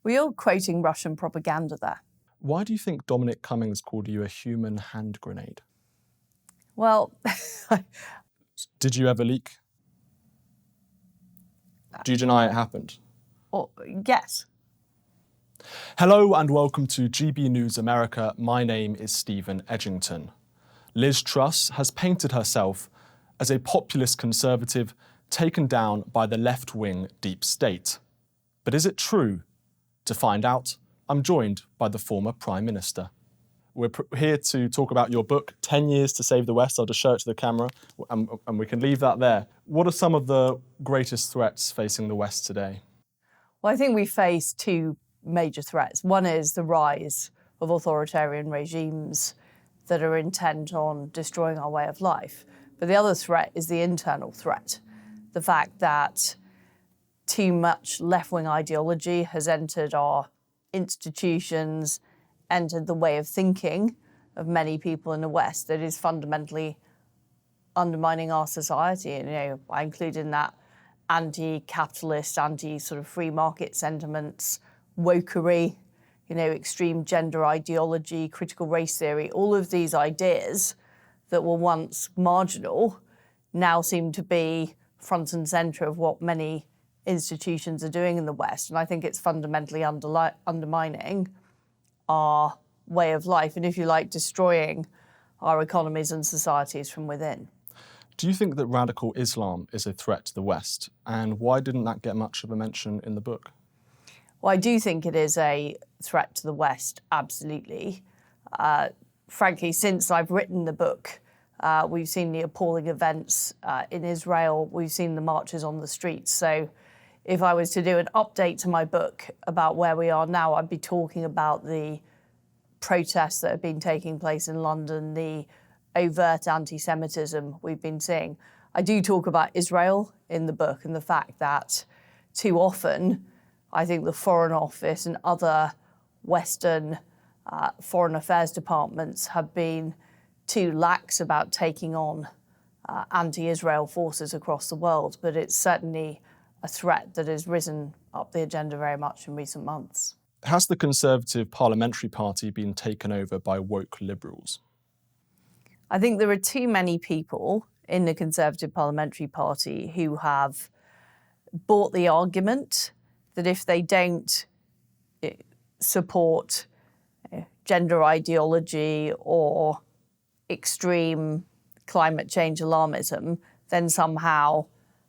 Well, you're quoting Russian propaganda there. Why do you think Dominic Cummings called you a human hand grenade? Well, Did you ever leak? Do you deny it happened? yes. Hello and welcome to GB News America. My name is Stephen Edginton. Liz Truss has painted herself as a populist conservative taken down by the left-wing deep state. But is it true? To find out, I'm joined by the former Prime Minister. We're here to talk about your book, 10 Years to Save the West. I'll just show it to the camera and we can leave that there. What are some of the greatest threats facing the West today? Well, I think we face two major threats. One is the rise of authoritarian regimes that are intent on destroying our way of life. But the other threat is the internal threat. The fact that too much left-wing ideology has entered our institutions, entered the way of thinking of many people in the West that is fundamentally undermining our society. And, I include in that anti-capitalist, anti-sort of free market sentiments, wokery, extreme gender ideology, critical race theory, all of these ideas that were once marginal now seem to be front and centre of what many institutions are doing in the West. And I think it's fundamentally undermining our way of life and, if you like, destroying our economies and societies from within. Do you think that radical Islam is a threat to the West? And why didn't that get much of a mention in the book? Well, I do think it is a threat to the West, absolutely. Frankly, since I've written the book, we've seen the appalling events in Israel. We've seen the marches on the streets. So if I was to do an update to my book about where we are now, I'd be talking about the protests that have been taking place in London, the overt anti-Semitism we've been seeing. I do talk about Israel in the book and the fact that too often I think the Foreign Office and other Western foreign affairs departments have been too lax about taking on anti-Israel forces across the world, but it's certainly a threat that has risen up the agenda very much in recent months. Has the Conservative Parliamentary Party been taken over by woke liberals? I think there are too many people in the Conservative Parliamentary Party who have bought the argument that if they don't support gender ideology or extreme climate change alarmism, then somehow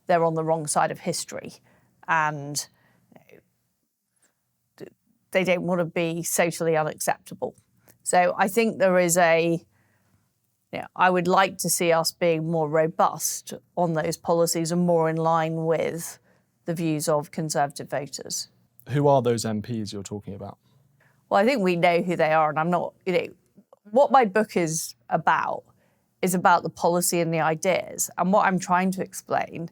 they're on the wrong side of history and they don't want to be socially unacceptable. So I think there is I would like to see us being more robust on those policies and more in line with the views of Conservative voters. Who are those MPs you're talking about? Well, I think we know who they are, and I'm not, what my book is about the policy and the ideas. And what I'm trying to explain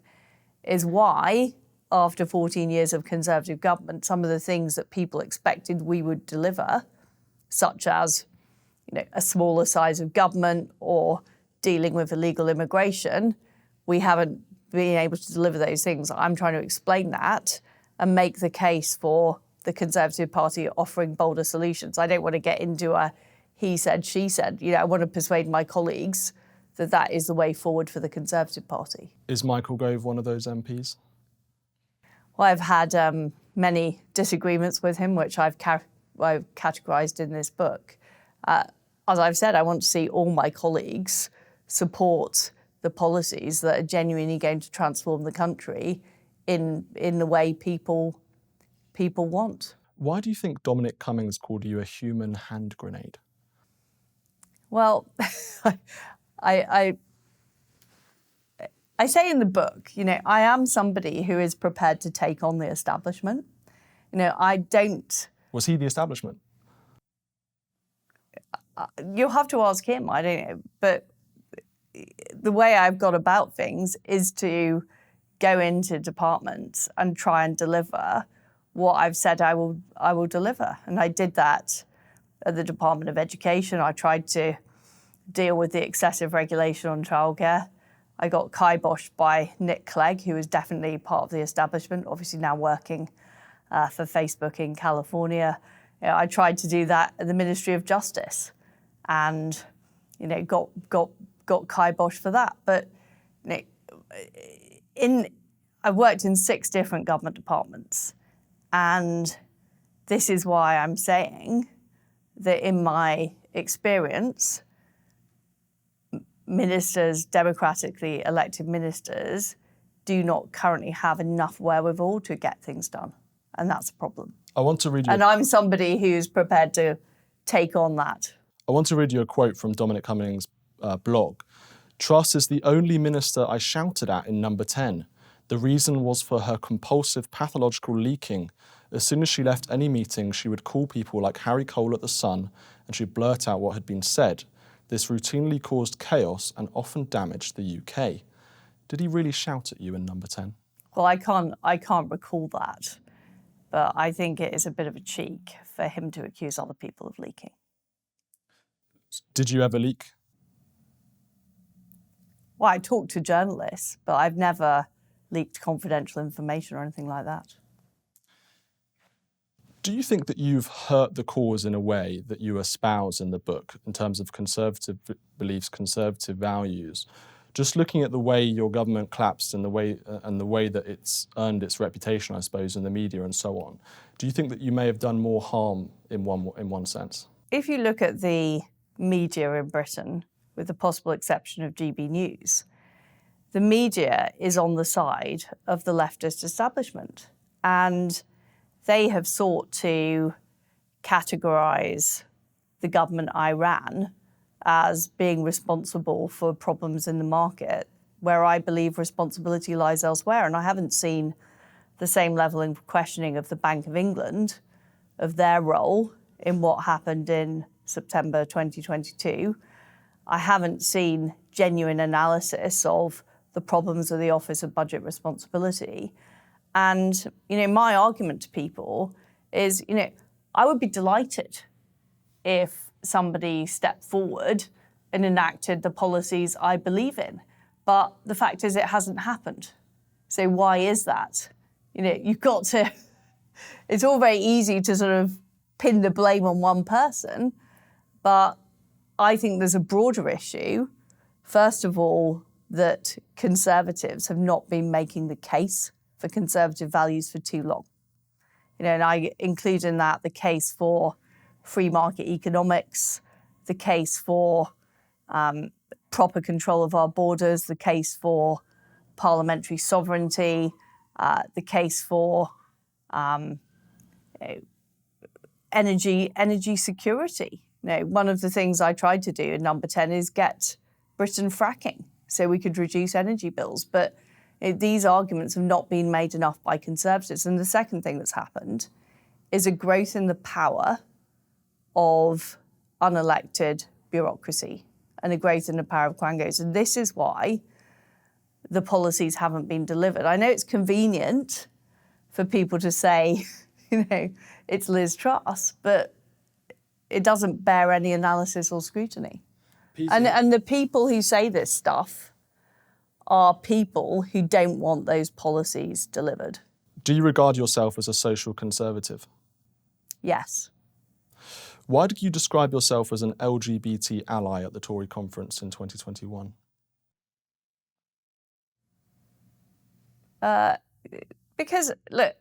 is why, after 14 years of Conservative government, some of the things that people expected we would deliver, such as a smaller size of government or dealing with illegal immigration, we haven't been able to deliver those things. I'm trying to explain that and make the case for the Conservative Party offering bolder solutions. I don't want to get into a he said, she said. I want to persuade my colleagues that that is the way forward for the Conservative Party. Is Michael Gove one of those MPs? Well, I've had many disagreements with him, which I've categorised in this book. As I've said, I want to see all my colleagues support the policies that are genuinely going to transform the country in the way people want. Why do you think Dominic Cummings called you a human hand grenade? Well, I say in the book, I am somebody who is prepared to take on the establishment. I don't... Was he the establishment? You'll have to ask him, I don't know. But the way I've got about things is to go into departments and try and deliver what I've said I will deliver. And I did that at the Department of Education. I tried to deal with the excessive regulation on childcare. I got kiboshed by Nick Clegg, who was definitely part of the establishment, obviously now working for Facebook in California. I tried to do that at the Ministry of Justice, and got kiboshed for that. But I've worked in 6 different government departments, and this is why I'm saying that in my experience, ministers, democratically elected ministers, do not currently have enough wherewithal to get things done. And that's a problem. I want to read you. And I'm somebody who's prepared to take on that. I want to read you a quote from Dominic Cummings' blog. Truss is the only minister I shouted at in number 10. The reason was for her compulsive pathological leaking. As soon as she left any meeting, she would call people like Harry Cole at The Sun, and she'd blurt out what had been said. This routinely caused chaos and often damaged the UK. Did he really shout at you in number 10? Well, I can't recall that, but I think it is a bit of a cheek for him to accuse other people of leaking. Did you ever leak? Well, I talk to journalists, but I've never leaked confidential information or anything like that. Do you think that you've hurt the cause in a way that you espouse in the book in terms of conservative beliefs, conservative values? Just looking at the way your government collapsed and the way that it's earned its reputation, I suppose, in the media and so on, do you think that you may have done more harm in one sense? If you look at the media in Britain, with the possible exception of GB News, the media is on the side of the leftist establishment, and they have sought to categorise the government I ran as being responsible for problems in the market, where I believe responsibility lies elsewhere. And I haven't seen the same level of questioning of the Bank of England, of their role in what happened in September 2022. I haven't seen genuine analysis of the problems of the Office of Budget Responsibility. And, my argument to people is, I would be delighted if somebody stepped forward and enacted the policies I believe in. But the fact is it hasn't happened. So why is that? You've got to, it's all very easy to sort of pin the blame on one person, but I think there's a broader issue. First of all, that Conservatives have not been making the case for conservative values for too long. And I include in that the case for free market economics, the case for proper control of our borders, the case for parliamentary sovereignty, the case for energy security. One of the things I tried to do in number 10 is get Britain fracking so we could reduce energy bills. But these arguments have not been made enough by Conservatives. And the second thing that's happened is a growth in the power of unelected bureaucracy and a growth in the power of quangos. And this is why the policies haven't been delivered. I know it's convenient for people to say, it's Liz Truss, but it doesn't bear any analysis or scrutiny. And the people who say this stuff are people who don't want those policies delivered. Do you regard yourself as a social conservative? Yes. Why did you describe yourself as an LGBT ally at the Tory conference in 2021? Because, look,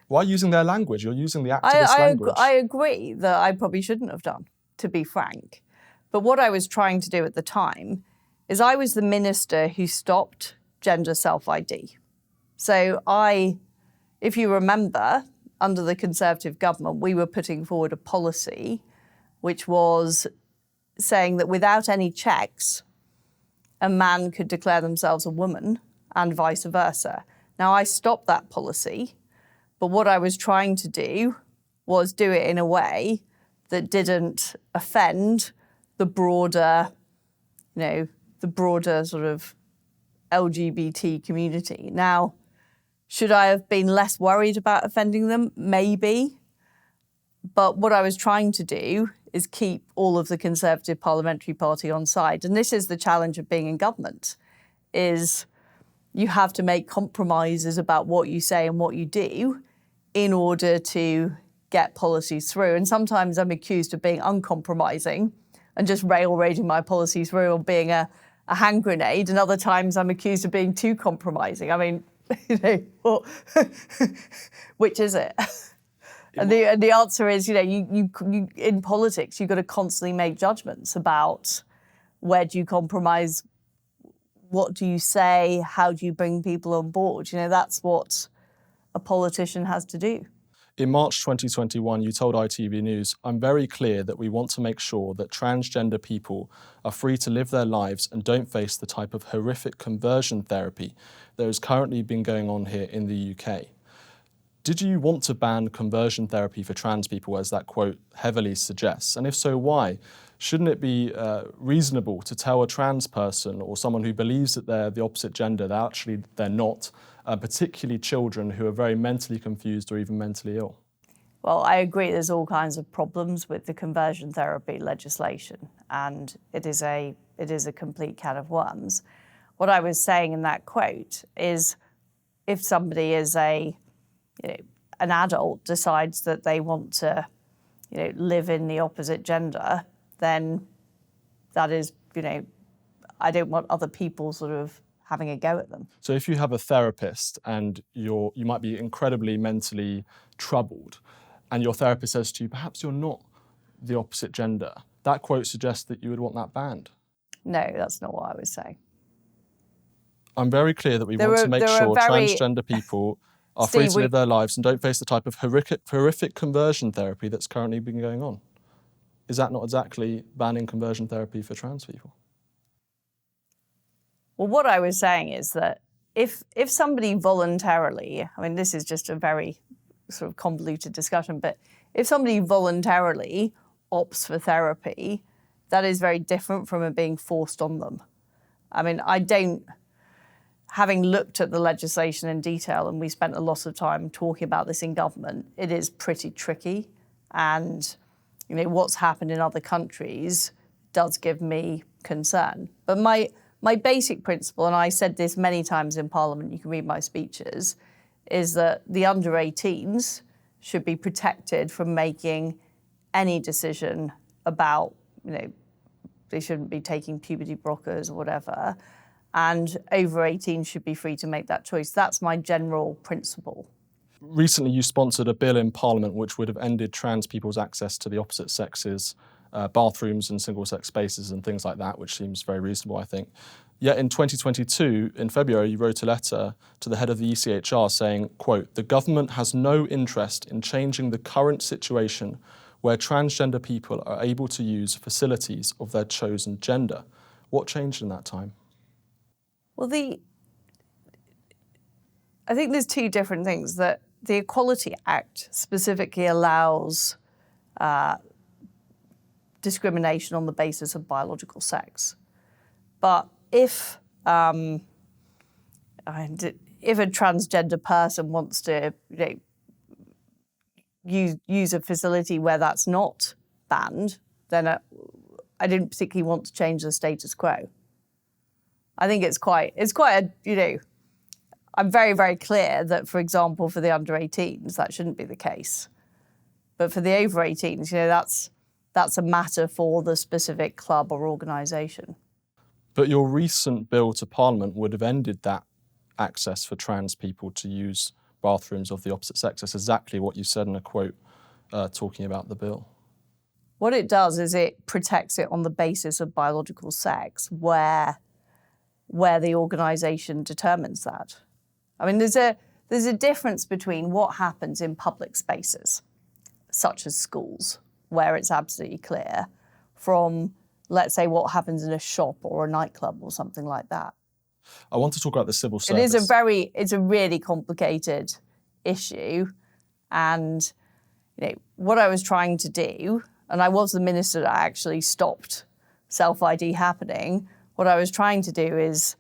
Why using their language? You're using the activist language. I agree that I probably shouldn't have done, to be frank. But what I was trying to do at the time is I was the minister who stopped gender self-ID. So if you remember, under the Conservative government, we were putting forward a policy which was saying that without any checks, a man could declare themselves a woman and vice versa. Now, I stopped that policy, but what I was trying to do was do it in a way that didn't offend the broader sort of LGBT community. Now, should I have been less worried about offending them? Maybe. But what I was trying to do is keep all of the Conservative Parliamentary Party on side. And this is the challenge of being in government, is you have to make compromises about what you say and what you do in order to get policies through. And sometimes I'm accused of being uncompromising and just railroading my policies through or being a hand grenade. And other times I'm accused of being too compromising. I mean, well, which is it? And the answer is, you in politics, you've got to constantly make judgments about where do you compromise, what do you say, how do you bring people on board? That's what a politician has to do. In March 2021, you told ITV News, "I'm very clear that we want to make sure that transgender people are free to live their lives and don't face the type of horrific conversion therapy that has currently been going on here in the UK." Did you want to ban conversion therapy for trans people, as that quote heavily suggests? And if so, why? Shouldn't it be reasonable to tell a trans person or someone who believes that they're the opposite gender that actually they're not, particularly children who are very mentally confused or even mentally ill? Well, I agree there's all kinds of problems with the conversion therapy legislation, and it is a complete can of worms. What I was saying in that quote is if somebody is an adult decides that they want to live in the opposite gender, then that is, I don't want other people sort of having a go at them. So if you have a therapist and you might be incredibly mentally troubled, and your therapist says to you, perhaps you're not the opposite gender, that quote suggests that you would want that banned. No, that's not what I was saying. I'm very clear that we want to make sure transgender people are free to live their lives and don't face the type of horrific conversion therapy that's currently been going on. Is that not exactly banning conversion therapy for trans people? Well, what I was saying is that if somebody voluntarily, I mean, this is just a very sort of convoluted discussion, but if somebody voluntarily opts for therapy, that is very different from it being forced on them. I mean, having looked at the legislation in detail, and we spent a lot of time talking about this in government, it is pretty tricky. And, what's happened in other countries does give me concern. But my basic principle, and I said this many times in Parliament, you can read my speeches, is that the under 18s should be protected from making any decision about, they shouldn't be taking puberty blockers or whatever, and over 18 should be free to make that choice. That's my general principle. Recently, you sponsored a bill in Parliament which would have ended trans people's access to the opposite sexes, bathrooms and single-sex spaces and things like that, which seems very reasonable, I think. Yet in 2022, in February, you wrote a letter to the head of the ECHR saying, quote, "The government has no interest in changing the current situation where transgender people are able to use facilities of their chosen gender." What changed in that time? Well, I think there's two different things. That the Equality Act specifically allows discrimination on the basis of biological sex. But if a transgender person wants to use a facility where that's not banned, then I didn't particularly want to change the status quo. I think it's quite a, I'm very, very clear that, for example, for the under 18s, that shouldn't be the case. But for the over 18s, that's a matter for the specific club or organisation. But your recent bill to Parliament would have ended that access for trans people to use bathrooms of the opposite sex. That's exactly what you said in a quote talking about the bill. What it does is it protects it on the basis of biological sex, where the organisation determines that. I mean, there's a difference between what happens in public spaces, such as schools, where it's absolutely clear, from, let's say, what happens in a shop or a nightclub or something like that. I want to talk about the civil service. It's a really complicated issue, and what I was trying to do, and I was the minister that actually stopped self-ID happening. What I was trying to do is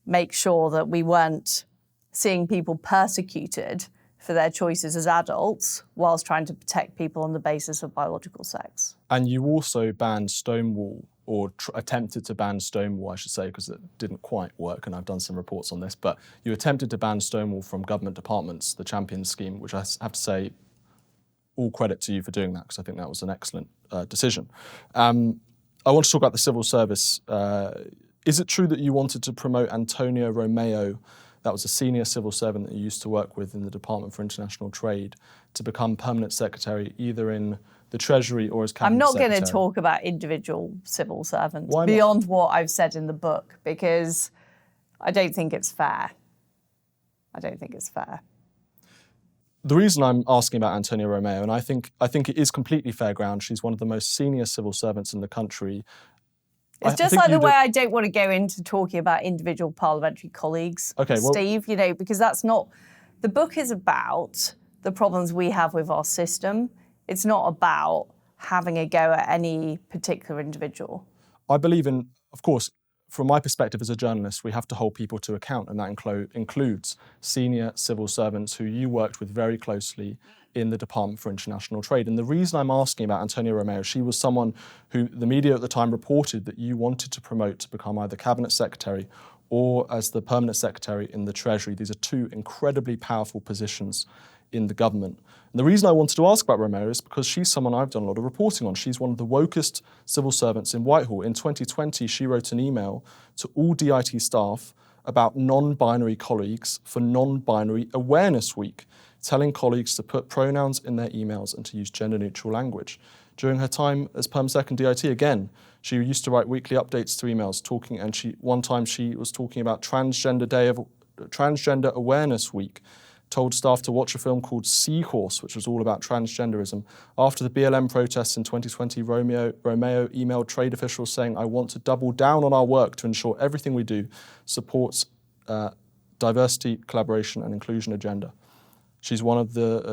make sure that we weren't seeing people persecuted for their choices as adults whilst trying to protect people on the basis of biological sex. And you also banned Stonewall or attempted to ban Stonewall, I should say, because it didn't quite work, and I've done some reports on this, but you attempted to ban Stonewall from government departments, the Champions scheme, which I have to say, all credit to you for doing that, because I think that was an excellent decision. I want to talk about the civil service. Is it true that you wanted to promote Antonio Romeo, that was a senior civil servant that you used to work with in the Department for International Trade, to become permanent secretary either in the Treasury or as cabinet I'm not secretary? going to talk about individual civil servants Why not? beyond what I've said in the book, because I don't think it's fair. I don't think it's fair. The reason I'm asking about Antonio Romeo, and I think it is completely fair ground. She's one of the most senior civil servants in the country. It's just like the way I don't want to go into talking about individual parliamentary colleagues, Steve, because that's not... The book is about the problems we have with our system. It's not about having a go at any particular individual. I believe in, of course, from my perspective as a journalist, we have to hold people to account, and that includes senior civil servants who you worked with very closely in the Department for International Trade. And the reason I'm asking about Antonio Romeo, she was someone who the media at the time reported that you wanted to promote to become either cabinet secretary or as the permanent secretary in the Treasury. These are two incredibly powerful positions in the government. And the reason I wanted to ask about Romeo is because she's someone I've done a lot of reporting on. She's one of the wokest civil servants in Whitehall. In 2020, she wrote an email to all DIT staff about non-binary colleagues for Non-Binary Awareness Week, telling colleagues to put pronouns in their emails and to use gender-neutral language. During her time as Perm Sec and DIT, again, she used to write weekly updates to emails, one time she was talking about Transgender Awareness Week, told staff to watch a film called Seahorse, which was all about transgenderism. After the BLM protests in 2020, Romeo emailed trade officials saying, "I want to double down on our work to ensure everything we do supports diversity, collaboration and inclusion agenda." She's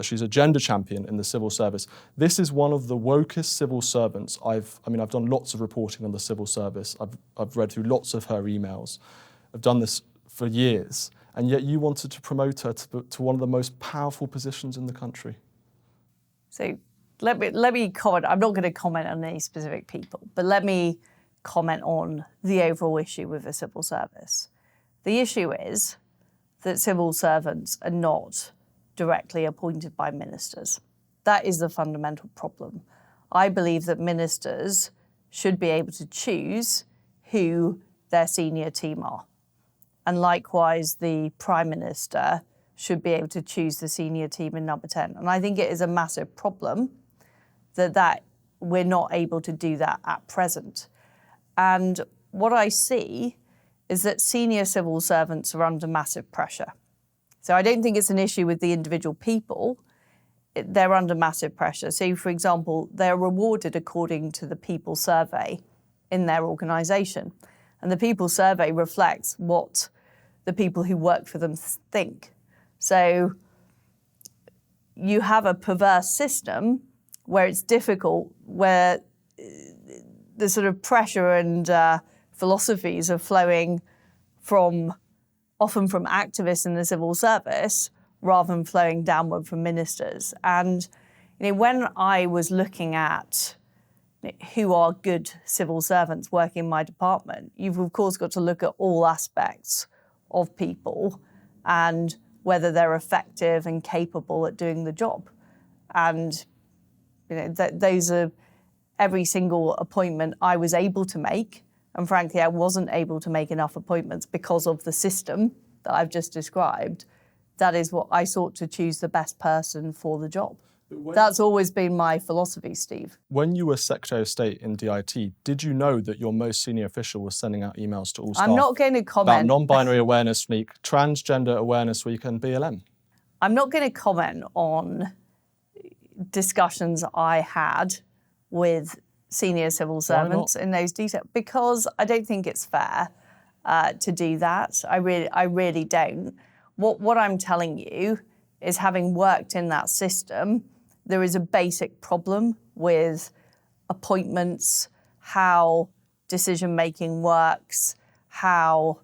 she's a gender champion in the civil service. This is one of the wokest civil servants. I've done lots of reporting on the civil service. I've read through lots of her emails. I've done this for years. And yet you wanted to promote her to one of the most powerful positions in the country. So let me comment. I'm not going to comment on any specific people, but let me comment on the overall issue with the civil service. The issue is that civil servants are not directly appointed by ministers. That is the fundamental problem. I believe that ministers should be able to choose who their senior team are. And likewise, the Prime Minister should be able to choose the senior team in number 10. And I think it is a massive problem that we're not able to do that at present. And what I see is that senior civil servants are under massive pressure. So I don't think it's an issue with the individual people. They're under massive pressure. So, for example, they're rewarded according to the People Survey in their organisation. And the People Survey reflects what the people who work for them think. So you have a perverse system where it's difficult, where the sort of pressure and philosophies are flowing often from activists in the civil service rather than flowing downward from ministers. And when I was looking at who are good civil servants working in my department, you've of course got to look at all aspects of people and whether they're effective and capable at doing the job. And those are every single appointment I was able to make. And frankly, I wasn't able to make enough appointments because of the system that I've just described. That is what I sought to choose the best person for the job. That's always been my philosophy, Steve. When you were Secretary of State in DIT, did you know that your most senior official was sending out emails to all staff I'm not going to comment about Non-Binary Awareness Week, Transgender Awareness Week and BLM? I'm not going to comment on discussions I had with senior civil servants in those details because I don't think it's fair to do that. I really don't. What I'm telling you is, having worked in that system, there is a basic problem with appointments, how decision-making works, how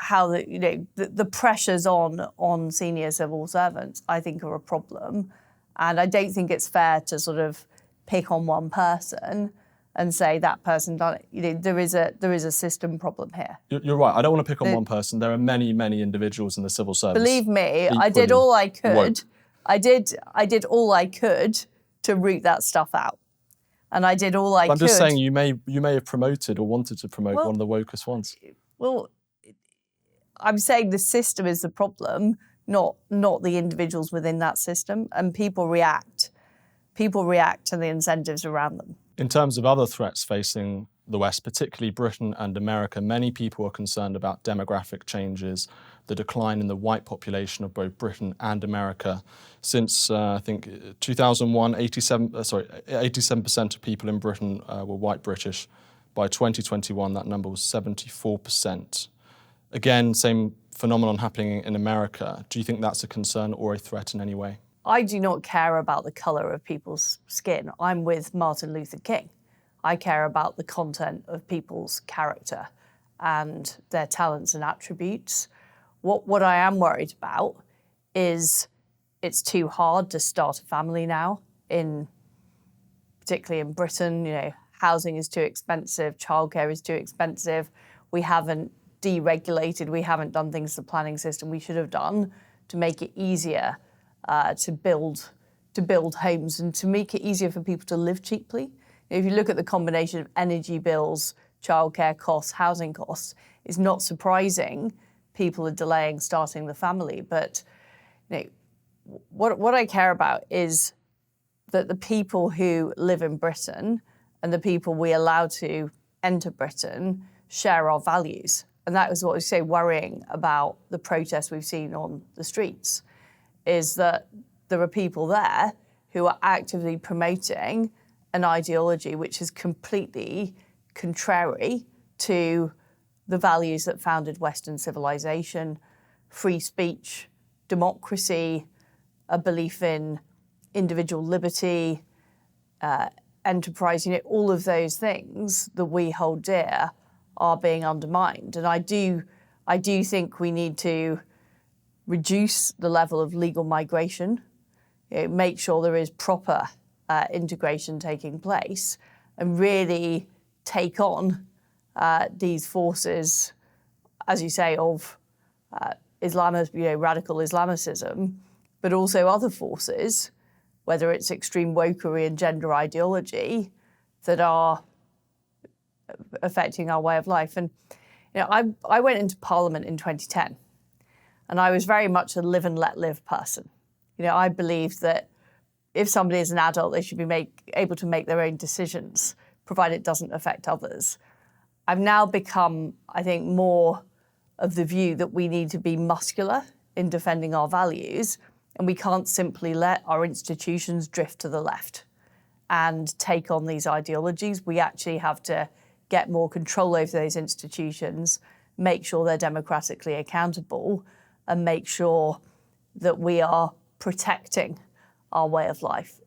the pressures on senior civil servants, I think, are a problem. And I don't think it's fair to sort of pick on one person and say that person done it. You know, there is a system problem here. You're right. I don't want to pick on one person. There are many, many individuals in the civil service. Believe me, I did all I could. I did all I could to root that stuff out. And I did all I could. I'm just saying you may have promoted or wanted to promote one of the wokest ones. Well, I'm saying the system is the problem, not the individuals within that system. And people react to the incentives around them. In terms of other threats facing the West, particularly Britain and America, many people are concerned about demographic changes, the decline in the white population of both Britain and America. Since, I think, 2001, 87% of people in Britain were white British. By 2021, that number was 74%. Again, same phenomenon happening in America. Do you think that's a concern or a threat in any way? I do not care about the colour of people's skin. I'm with Martin Luther King. I care about the content of people's character and their talents and attributes. What I am worried about is it's too hard to start a family now, particularly in Britain. You know, housing is too expensive, childcare is too expensive. We haven't deregulated, we haven't done things the planning system we should have done to make it easier to build homes and to make it easier for people to live cheaply. If you look at the combination of energy bills, childcare costs, housing costs, it's not surprising people are delaying starting the family. But you know, what I care about is that the people who live in Britain and the people we allow to enter Britain share our values. And that is what we say worrying about the protests we've seen on the streets, is that there are people there who are actively promoting an ideology which is completely contrary to the values that founded Western civilization, free speech, democracy, a belief in individual liberty, enterprise. You know, all of those things that we hold dear are being undermined. And I do think we need to reduce the level of legal migration, you know, make sure there is proper integration taking place, and really take on these forces, as you say, of radical Islamicism, but also other forces, whether it's extreme wokery and gender ideology, that are affecting our way of life. And you know, I went into Parliament in 2010, and I was very much a live and let live person. You know, I believed that if somebody is an adult, they should be able to make their own decisions, provided it doesn't affect others. I've now become, I think, more of the view that we need to be muscular in defending our values, and we can't simply let our institutions drift to the left and take on these ideologies. We actually have to get more control over those institutions, make sure they're democratically accountable, and make sure that we are protecting our way of life.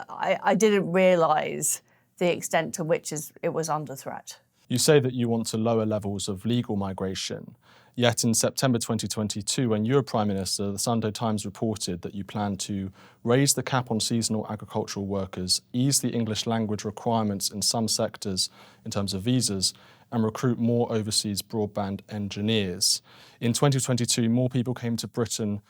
I didn't realise the extent to which it was under threat. You say that you want to lower levels of legal migration, yet in September 2022, when you were Prime Minister, the Sunday Times reported that you plan to raise the cap on seasonal agricultural workers, ease the English language requirements in some sectors in terms of visas, and recruit more overseas broadband engineers. In 2022, more people came to Britain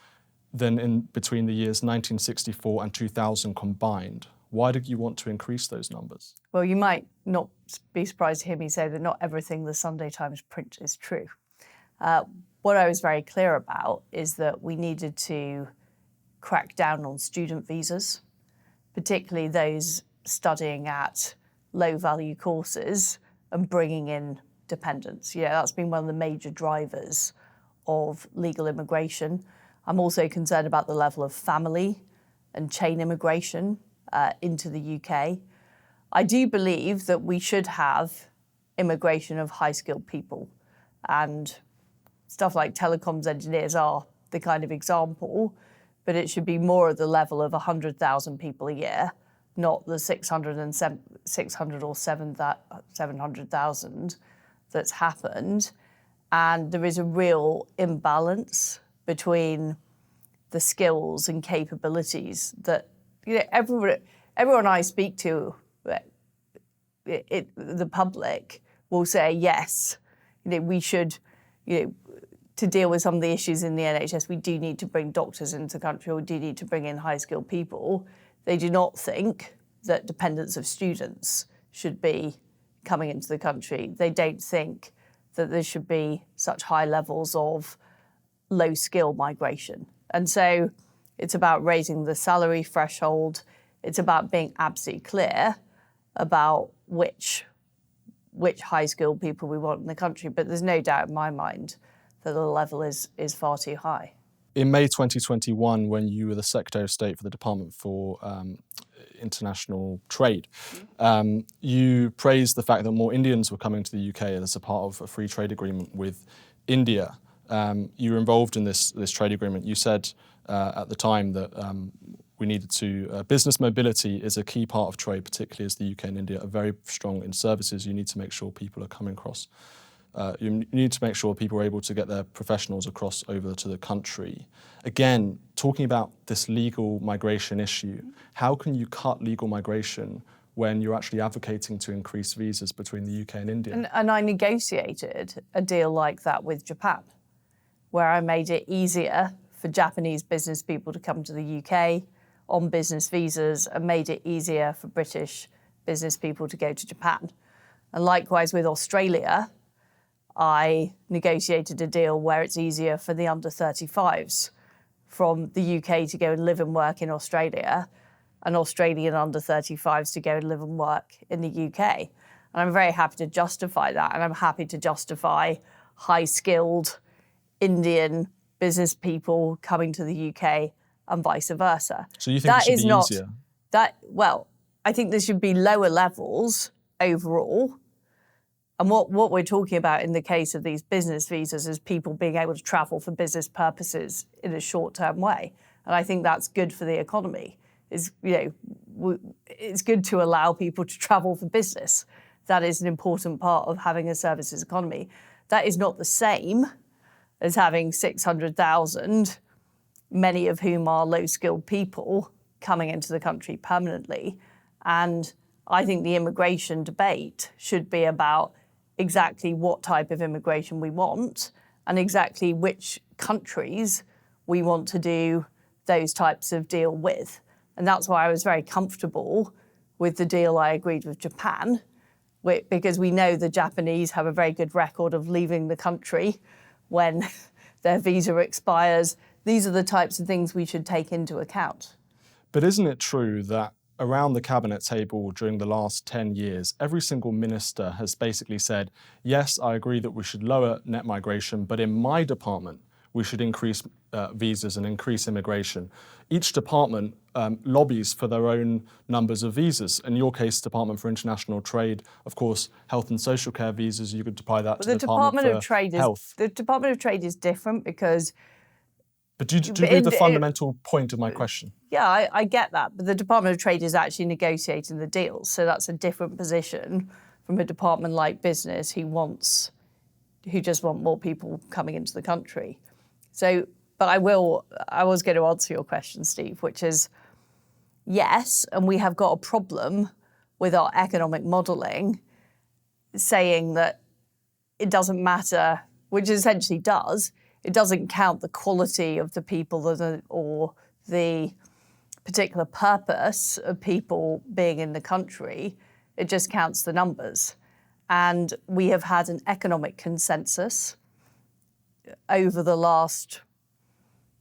than in between the years 1964 and 2000 combined. Why did you want to increase those numbers? Well, you might not be surprised to hear me say that not everything the Sunday Times print is true. What I was very clear about is that we needed to crack down on student visas, particularly those studying at low-value courses and bringing in dependents. Yeah, that's been one of the major drivers of legal immigration. I'm also concerned about the level of family and chain immigration into the UK. I do believe that we should have immigration of high-skilled people, and stuff like telecoms engineers are the kind of example, but it should be more at the level of 100,000 people a year, not the 600 or 700,000 that's happened. And there is a real imbalance between the skills and capabilities that, you know, everyone I speak to the public will say, yes, we should, to deal with some of the issues in the NHS, we do need to bring doctors into the country, or we do need to bring in high-skilled people. They do not think that dependents of students should be coming into the country. They don't think that there should be such high levels of low-skill migration. And so it's about raising the salary threshold. It's about being absolutely clear about which high-skilled people we want in the country. But there's no doubt in my mind that the level is far too high. In May 2021, when you were the Secretary of State for the Department for International Trade, you praised the fact that more Indians were coming to the UK as a part of a free trade agreement with India. You were involved in this trade agreement. You said at the time that we needed to, business mobility is a key part of trade, particularly as the UK and India are very strong in services. You need to make sure people are coming across. You need to make sure people are able to get their professionals across over to the country. Again, talking about this legal migration issue, how can you cut legal migration when you're actually advocating to increase visas between the UK and India? And I negotiated a deal like that with Japan, where I made it easier for Japanese business people to come to the UK on business visas and made it easier for British business people to go to Japan. And likewise with Australia, I negotiated a deal where it's easier for the under 35s from the UK to go and live and work in Australia, and Australian under 35s to go and live and work in the UK. And I'm very happy to justify that, and I'm happy to justify high-skilled Indian business people coming to the UK and vice versa. So you think it should be easier? Well, I think there should be lower levels overall. And what we're talking about in the case of these business visas is people being able to travel for business purposes in a short-term way. And I think that's good for the economy. It's good to allow people to travel for business. That is an important part of having a services economy. That is not the same as having 600,000, many of whom are low-skilled people, coming into the country permanently. And I think the immigration debate should be about exactly what type of immigration we want and exactly which countries we want to do those types of deal with. And that's why I was very comfortable with the deal I agreed with Japan, because we know the Japanese have a very good record of leaving the country when their visa expires. These are the types of things we should take into account. But isn't it true that around the cabinet table during the last 10 years, every single minister has basically said, yes, I agree that we should lower net migration, but in my department, we should increase visas and increase immigration. Each department lobbies for their own numbers of visas. In your case, Department for International Trade, of course, health and social care visas, you could apply that to the Department for Health. The Department of Trade is different because... But do you agree with the fundamental point of my question? Yeah, I get that. But the Department of Trade is actually negotiating the deals. So that's a different position from a department like business who just want more people coming into the country. So, but I was going to answer your question, Steve, which is yes, and we have got a problem with our economic modelling saying that it doesn't matter, which essentially does. It doesn't count the quality of the people or the particular purpose of people being in the country. It just counts the numbers. And we have had an economic consensus over the last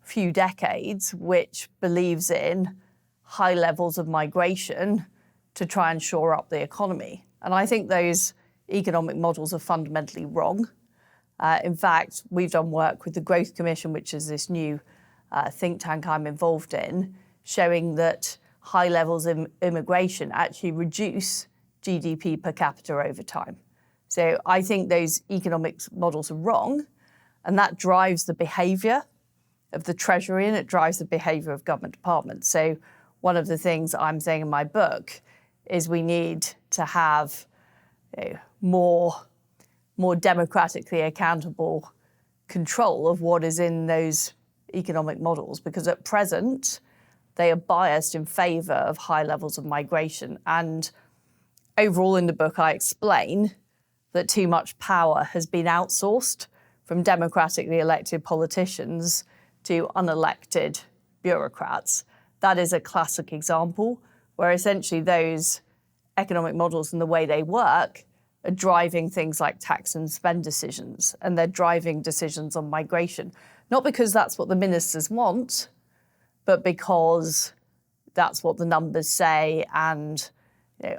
few decades which believes in high levels of migration to try and shore up the economy. And I think those economic models are fundamentally wrong. In fact, we've done work with the Growth Commission, which is this new think tank I'm involved in, showing that high levels of immigration actually reduce GDP per capita over time. So I think those economics models are wrong, and that drives the behaviour of the Treasury and it drives the behaviour of government departments. So one of the things I'm saying in my book is we need to have more democratically accountable control of what is in those economic models, because at present they are biased in favour of high levels of migration. And overall in the book, I explain that too much power has been outsourced from democratically elected politicians to unelected bureaucrats. That is a classic example where essentially those economic models and the way they work are driving things like tax and spend decisions, and they're driving decisions on migration. Not because that's what the ministers want, but because that's what the numbers say, and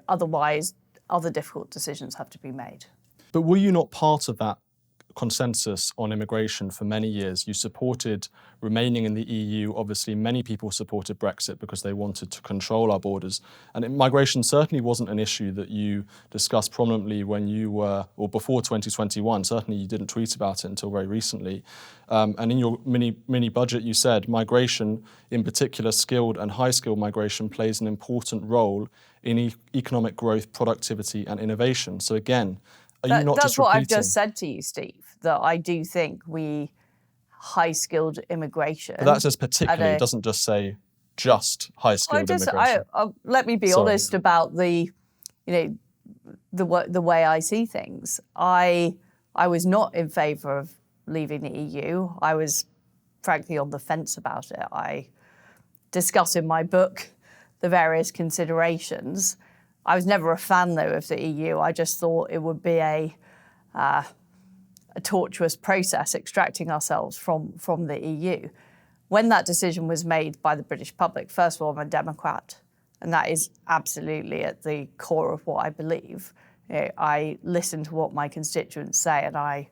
otherwise other difficult decisions have to be made. But were you not part of that consensus on immigration for many years? You supported remaining in the EU. Obviously, many people supported Brexit because they wanted to control our borders. And migration certainly wasn't an issue that you discussed prominently when you were, or before 2021. Certainly you didn't tweet about it until very recently. And in your mini budget, you said migration, in particular skilled and high-skilled migration, plays an important role in economic growth, productivity and innovation. So again, that's what I've just said to you, Steve, that I do think high-skilled immigration. But that says particularly, it doesn't just say just high-skilled immigration. Let me be honest about the way I see things. I was not in favour of leaving the EU. I was frankly on the fence about it. I discuss in my book the various considerations. I was never a fan, though, of the EU. I just thought it would be a tortuous process extracting ourselves from the EU. When that decision was made by the British public, first of all, I'm a Democrat, and that is absolutely at the core of what I believe. I listen to what my constituents say, and I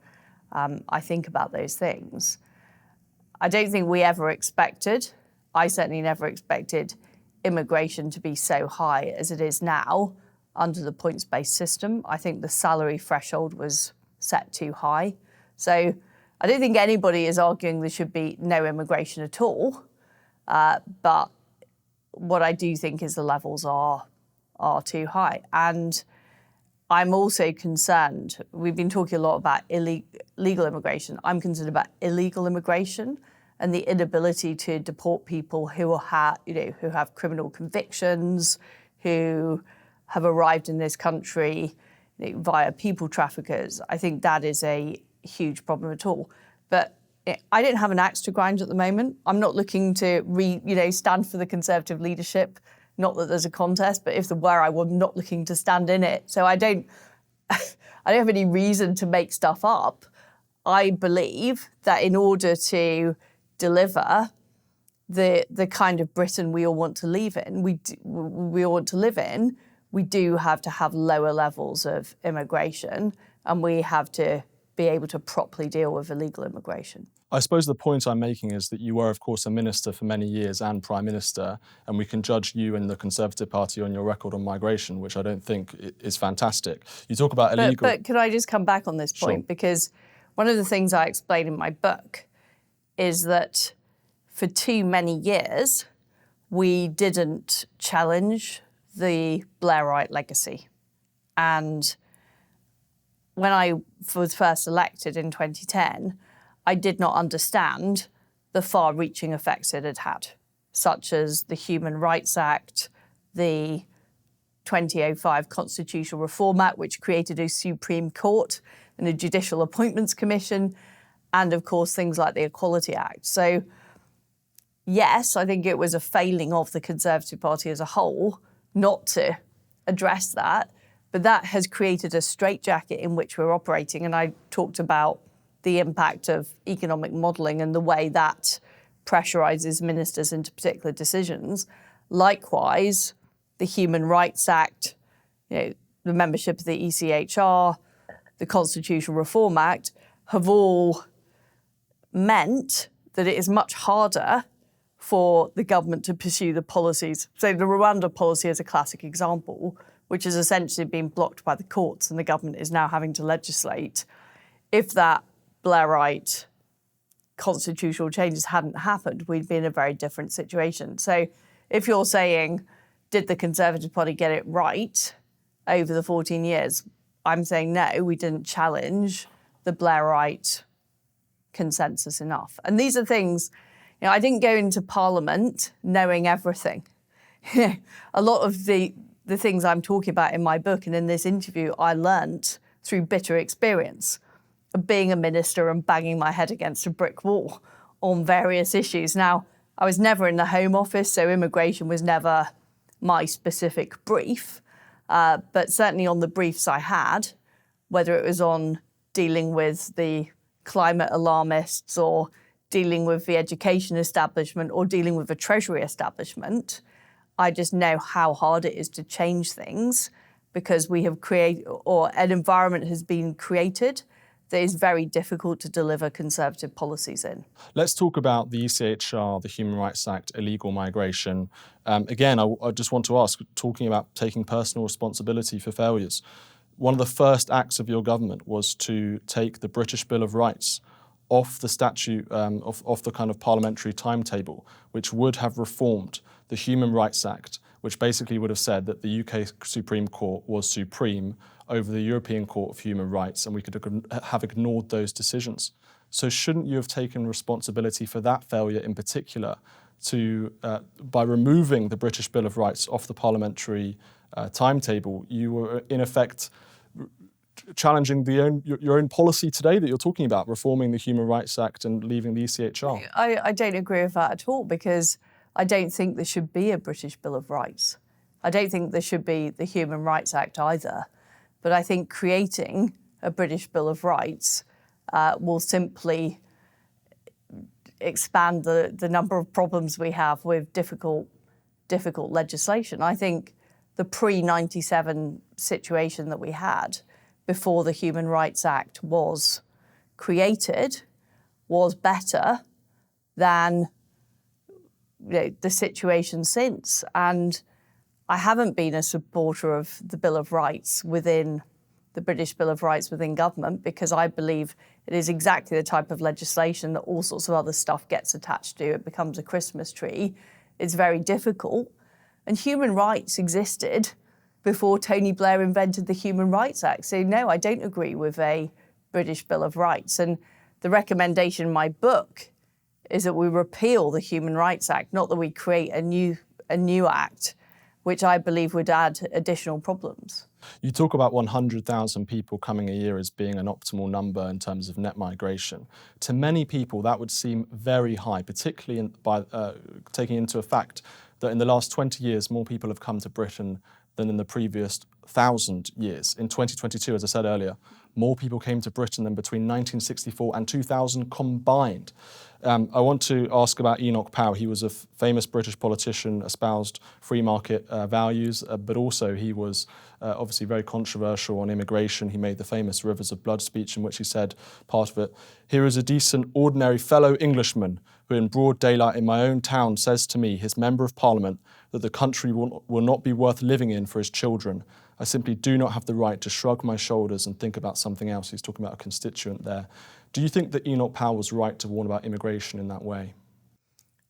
think about those things. I don't think we ever expected, I certainly never expected, immigration to be so high as it is now under the points-based system. I think the salary threshold was set too high. So I don't think anybody is arguing there should be no immigration at all. But what I do think is the levels are too high. And I'm also concerned, we've been talking a lot about legal immigration. I'm concerned about illegal immigration and the inability to deport people who have criminal convictions, who have arrived in this country via people traffickers. I think that is a huge problem at all. But I don't have an axe to grind at the moment. I'm not looking to stand for the Conservative leadership. Not that there's a contest, but if there were, I was not looking to stand in it. So I don't have any reason to make stuff up. I believe that in order to deliver the kind of Britain we all want to live in, we do have to have lower levels of immigration, and we have to be able to properly deal with illegal immigration. I suppose the point I'm making is that you were, of course, a minister for many years and Prime Minister, and we can judge you and the Conservative Party on your record on migration, which I don't think is fantastic. You talk about illegal... But can I just come back on this point? Sure. Because one of the things I explain in my book is that for too many years, we didn't challenge the Blairite legacy. And when I was first elected in 2010, I did not understand the far-reaching effects it had had, such as the Human Rights Act, the 2005 Constitutional Reform Act, which created a Supreme Court and a Judicial Appointments Commission, and of course things like the Equality Act. So yes, I think it was a failing of the Conservative Party as a whole not to address that, but that has created a straitjacket in which we're operating. And I talked about the impact of economic modelling and the way that pressurises ministers into particular decisions. Likewise, the Human Rights Act, the membership of the ECHR, the Constitutional Reform Act have all meant that it is much harder for the government to pursue the policies. So the Rwanda policy is a classic example, which has essentially been blocked by the courts, and the government is now having to legislate. If that Blairite constitutional changes hadn't happened, we'd be in a very different situation. So if you're saying, did the Conservative Party get it right over the 14 years? I'm saying no, we didn't challenge the Blairite consensus enough. And these are things, I didn't go into Parliament knowing everything. A lot of the the things I'm talking about in my book and in this interview, I learnt through bitter experience of being a minister and banging my head against a brick wall on various issues. Now, I was never in the Home Office, so immigration was never my specific brief, but certainly on the briefs I had, whether it was on dealing with the climate alarmists or dealing with the education establishment or dealing with the Treasury establishment, I just know how hard it is to change things because we have created, or an environment has been created that is very difficult to deliver conservative policies in. Let's talk about the ECHR, the Human Rights Act, illegal migration. Again, I just want to ask, talking about taking personal responsibility for failures, one of the first acts of your government was to take the British Bill of Rights off the statute, off the kind of parliamentary timetable, which would have reformed the Human Rights Act, which basically would have said that the UK Supreme Court was supreme over the European Court of Human Rights, and we could have ignored those decisions. So shouldn't you have taken responsibility for that failure in particular by removing the British Bill of Rights off the parliamentary timetable? You were in effect challenging your own policy today that you're talking about, reforming the Human Rights Act and leaving the ECHR. I don't agree with that at all, because I don't think there should be a British Bill of Rights. I don't think there should be the Human Rights Act either. But I think creating a British Bill of Rights will simply expand the number of problems we have with difficult legislation. I think the pre-97 situation that we had before the Human Rights Act was created was better than the situation since. And I haven't been a supporter of the Bill of Rights within the British Bill of Rights within government, because I believe it is exactly the type of legislation that all sorts of other stuff gets attached to. It becomes a Christmas tree. It's very difficult. And human rights existed before Tony Blair invented the Human Rights Act. So no, I don't agree with a British Bill of Rights. And the recommendation in my book is that we repeal the Human Rights Act, not that we create a new act, which I believe would add additional problems. You talk about 100,000 people coming a year as being an optimal number in terms of net migration. To many people, that would seem very high, particularly by taking into effect that in the last 20 years, more people have come to Britain than in the previous 1,000 years. In 2022, as I said earlier, more people came to Britain than between 1964 and 2000 combined. I want to ask about Enoch Powell. He was a famous British politician, espoused free market values, but also he was obviously very controversial on immigration. He made the famous Rivers of Blood speech in which he said, part of it, "Here is a decent, ordinary fellow Englishman who in broad daylight in my own town says to me, his Member of Parliament, that the country will not be worth living in for his children. I simply do not have the right to shrug my shoulders and think about something else." He's talking about a constituent there. Do you think that Enoch Powell was right to warn about immigration in that way?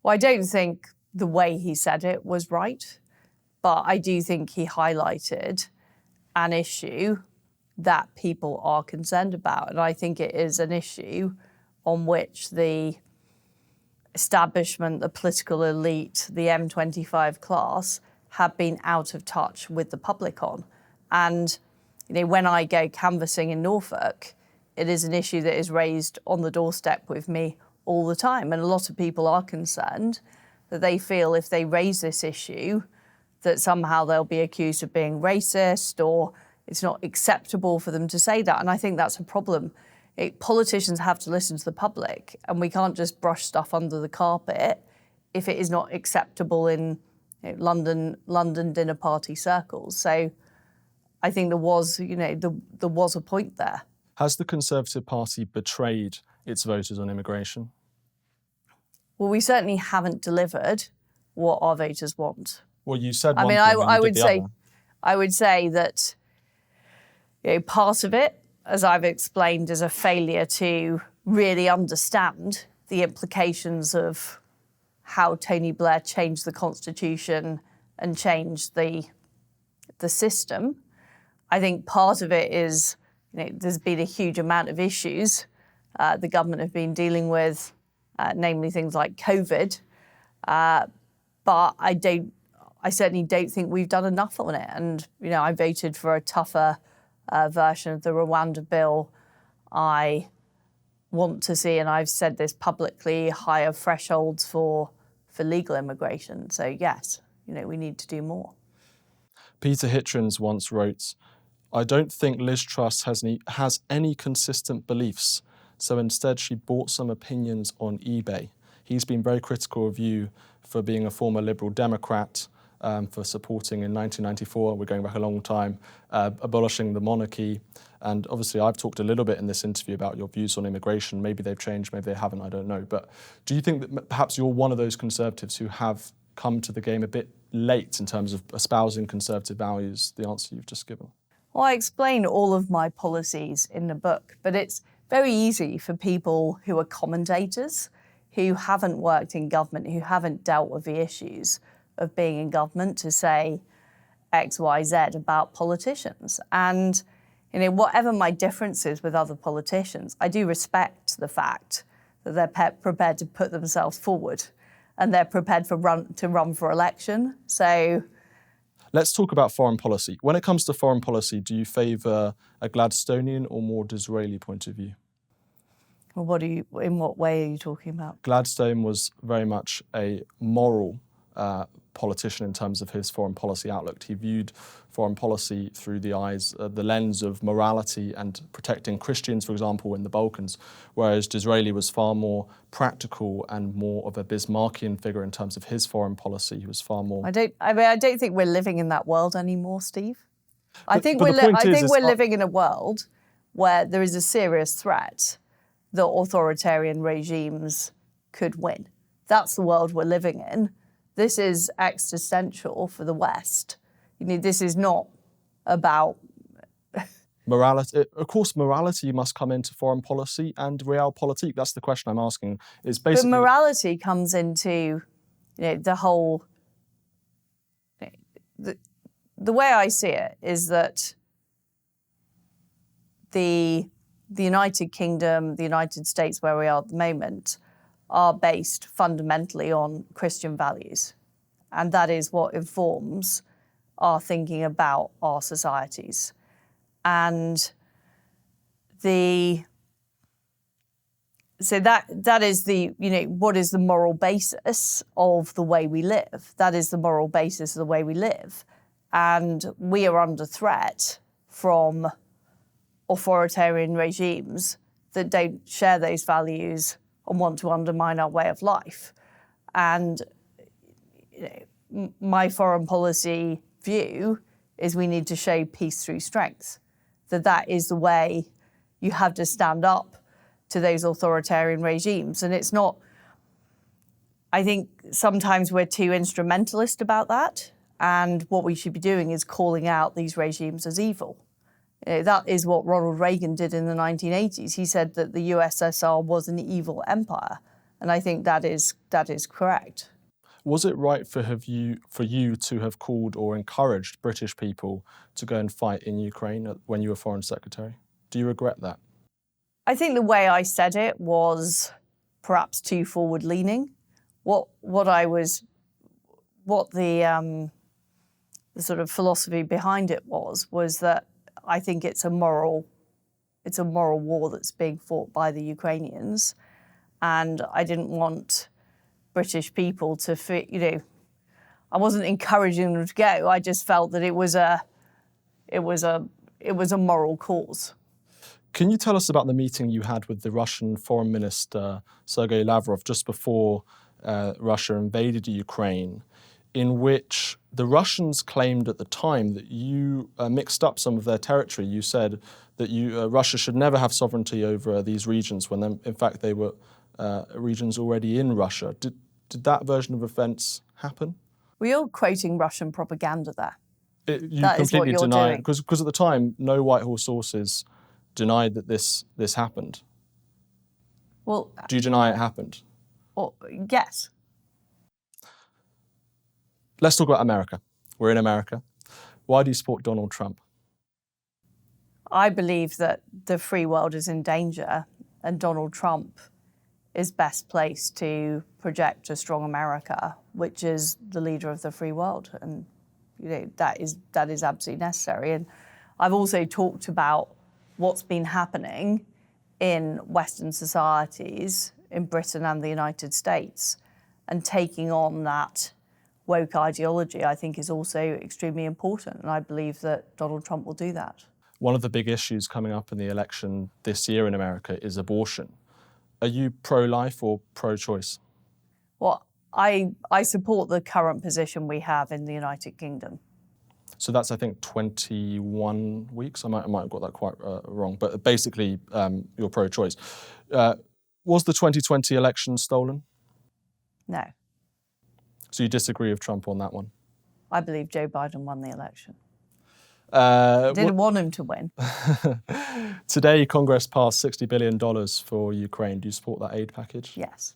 Well, I don't think the way he said it was right, but I do think he highlighted an issue that people are concerned about. And I think it is an issue on which the establishment, the political elite, the M25 class have been out of touch with the public on. And when I go canvassing in Norfolk, it is an issue that is raised on the doorstep with me all the time. And a lot of people are concerned that they feel if they raise this issue, that somehow they'll be accused of being racist or it's not acceptable for them to say that. And I think that's a problem. Politicians have to listen to the public, and we can't just brush stuff under the carpet if it is not acceptable in London dinner party circles. So I think there was a point there. Has the Conservative Party betrayed its voters on immigration? Well, we certainly haven't delivered what our voters want. Well, you said I one mean, thing and I you would did the say, other. I would say that part of it, as I've explained, is a failure to really understand the implications of how Tony Blair changed the Constitution and changed the system. I think part of it is, there's been a huge amount of issues the government have been dealing with, namely things like COVID. But I I certainly don't think we've done enough on it. And, I voted for a tougher version of the Rwanda bill. I want to see, and I've said this publicly, higher thresholds for legal immigration. So yes, we need to do more. Peter Hitchens once wrote, "I don't think Liz Truss has any consistent beliefs, so instead she bought some opinions on eBay." He's been very critical of you for being a former Liberal Democrat, for supporting in 1994, we're going back a long time, abolishing the monarchy. And obviously I've talked a little bit in this interview about your views on immigration. Maybe they've changed, maybe they haven't, I don't know. But do you think that perhaps you're one of those Conservatives who have come to the game a bit late in terms of espousing Conservative values, the answer you've just given? Well, I explain all of my policies in the book, but it's very easy for people who are commentators, who haven't worked in government, who haven't dealt with the issues of being in government, to say X, Y, Z about politicians. And whatever my differences with other politicians, I do respect the fact that they're prepared to put themselves forward and they're prepared to run for election. So let's talk about foreign policy. When it comes to foreign policy, do you favour a Gladstonian or more Disraeli point of view? Well, in what way are you talking about? Gladstone was very much a moral politician in terms of his foreign policy outlook. He viewed foreign policy through the lens of morality and protecting Christians, for example, in the Balkans, whereas Disraeli was far more practical and more of a Bismarckian figure in terms of his foreign policy. He was far more. I don't think we're living in that world anymore, Steve. I think we're living in a world where there is a serious threat that authoritarian regimes could win. That's the world we're living in. This is existential for the West. This is not about morality. Of course, morality must come into foreign policy and realpolitik. That's the question I'm asking. Is basically, but morality comes into the whole. The way I see it is that the United Kingdom, the United States, where we are at the moment, are based fundamentally on Christian values. And that is what informs our thinking about our societies. And so that is what is the moral basis of the way we live. That is the moral basis of the way we live. And we are under threat from authoritarian regimes that don't share those values and want to undermine our way of life. And my foreign policy view is we need to show peace through strength, that is the way you have to stand up to those authoritarian regimes. And it's not, I think sometimes we're too instrumentalist about that. And what we should be doing is calling out these regimes as evil. That is what Ronald Reagan did in the 1980s. He said that the USSR was an evil empire. And I think that is correct. Was it right for you to have called or encouraged British people to go and fight in Ukraine when you were Foreign Secretary? Do you regret that? I think the way I said it was perhaps too forward-leaning. What the sort of philosophy behind it was that I think it's a moral war that's being fought by the Ukrainians, and I didn't want British people to feel, I wasn't encouraging them to go. I just felt that it was a moral cause. Can you tell us about the meeting you had with the Russian Foreign Minister Sergei Lavrov just before Russia invaded Ukraine, in which the Russians claimed at the time that you mixed up some of their territory? You said that Russia should never have sovereignty over these regions when in fact they were regions already in Russia. Did that version of events happen? Well, you're quoting Russian propaganda there. You completely deny it, because at the time no Whitehall sources denied that this happened. Well, do you deny it happened? Well, yes. Let's talk about America. We're in America. Why do you support Donald Trump? I believe that the free world is in danger, and Donald Trump is best placed to project a strong America, which is the leader of the free world. And that is absolutely necessary. And I've also talked about what's been happening in Western societies, in Britain and the United States, and taking on that woke ideology, I think, is also extremely important. And I believe that Donald Trump will do that. One of the big issues coming up in the election this year in America is abortion. Are you pro-life or pro-choice? Well, I support the current position we have in the United Kingdom. So that's, I think, 21 weeks. I might have got that quite wrong, but basically you're pro-choice. Was the 2020 election stolen? No. So you disagree with Trump on that one? I believe Joe Biden won the election. Didn't want him to win. Today, Congress passed $60 billion for Ukraine. Do you support that aid package? Yes.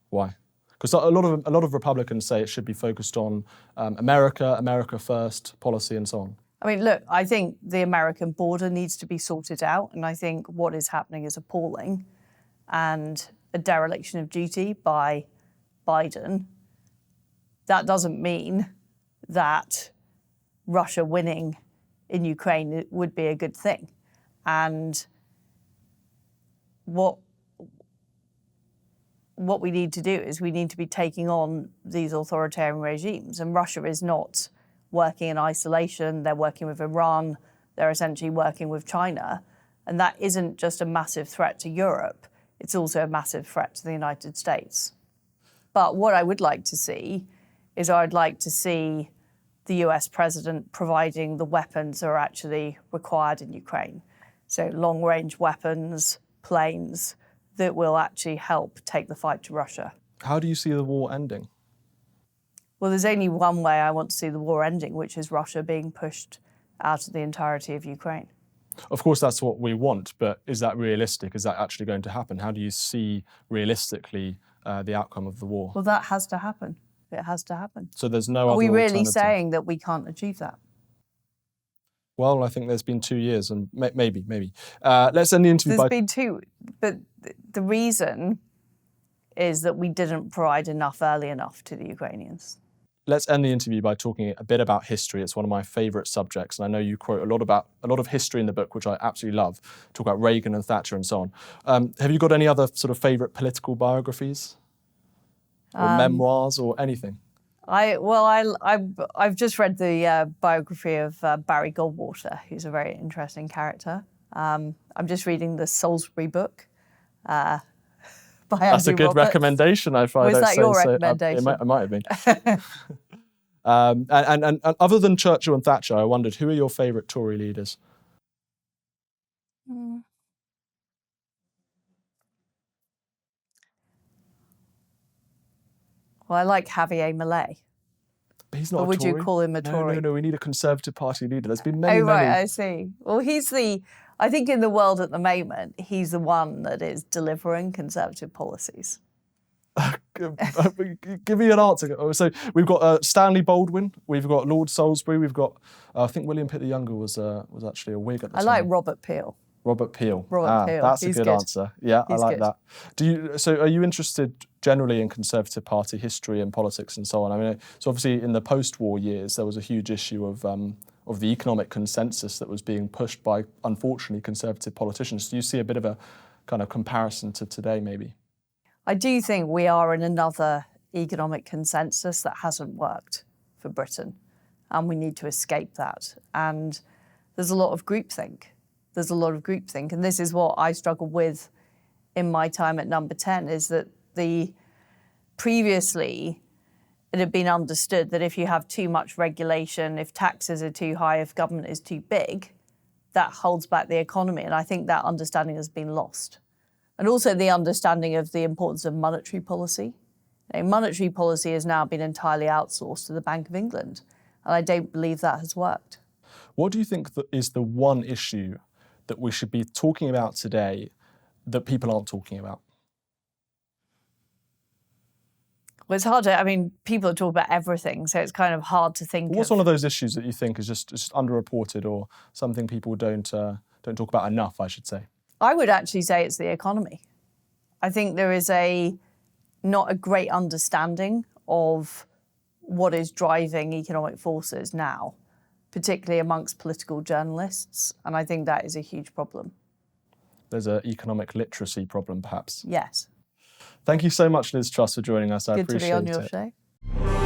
Why? Because a lot of Republicans say it should be focused on America first policy and so on. I mean, look, I think the American border needs to be sorted out, and I think what is happening is appalling, and a dereliction of duty by Biden. That doesn't mean that Russia winning in Ukraine would be a good thing. And what we need to do is we need to be taking on these authoritarian regimes. And Russia is not working in isolation. They're working with Iran. They're essentially working with China. And that isn't just a massive threat to Europe. It's also a massive threat to the United States. But what I would like to see is I'd like to see the US president providing the weapons that are actually required in Ukraine. So long-range weapons, planes, that will actually help take the fight to Russia. How do you see the war ending? Well, there's only one way I want to see the war ending, which is Russia being pushed out of the entirety of Ukraine. Of course, that's what we want, but is that realistic? Is that actually going to happen? How do you see realistically the outcome of the war? Well, that has to happen. It has to happen. So there's no other Are we really alternative? saying that we can't achieve that? Well, I think there's been 2 years, and maybe. Let's end the interview There's been two, but the reason is that we didn't provide enough early enough to the Ukrainians. Let's end the interview by talking a bit about history. It's one of my favourite subjects, and I know you quote a lot of history in the book, which I absolutely love. Talk about Reagan and Thatcher and so on. Have you got any other sort of favourite political biographies, or memoirs, or anything? I've just read the biography of Barry Goldwater, who's a very interesting character. I'm just reading the Salisbury book. By That's Andrew a good Roberts. recommendation. Was that your recommendation? It might have been. And other than Churchill and Thatcher, I wondered, who are your favourite Tory leaders? Well, I like Javier Milei. But he's not Or a would Tory. you call him a Tory? No, we need a Conservative Party leader. There's been many, Oh, right, many. I see. Well, I think in the world at the moment, he's the one that is delivering Conservative policies. Give me an answer. So we've got Stanley Baldwin, we've got Lord Salisbury, we've got, I think William Pitt the Younger was actually a Whig at the time. I like Robert Peel. Robert Peel. Robert Peel. That's He's a good answer. Yeah, He's I like good. that. So are you interested generally in Conservative Party history and politics and so on? I mean, so obviously in the post-war years, there was a huge issue of the economic consensus that was being pushed by, unfortunately, Conservative politicians. Do you see a bit of a kind of comparison to today, maybe? I do think we are in another economic consensus that hasn't worked for Britain, and we need to escape that. And there's a lot of groupthink. And this is what I struggled with in my time at Number 10, is that previously it had been understood that if you have too much regulation, if taxes are too high, if government is too big, that holds back the economy. And I think that understanding has been lost. And also the understanding of the importance of monetary policy. Monetary policy has now been entirely outsourced to the Bank of England. And I don't believe that has worked. What do you think is the one issue that we should be talking about today that people aren't talking about? Well, it's hard people talk about everything, so it's kind of hard to think What's one of those issues that you think is just underreported, or something people don't talk about enough, I should say? I would actually say it's the economy. I think there is not a great understanding of what is driving economic forces now, particularly amongst political journalists, and I think that is a huge problem. There's an economic literacy problem, perhaps. Yes. Thank you so much, Liz Truss, for joining us. I Good to appreciate be on your it. show.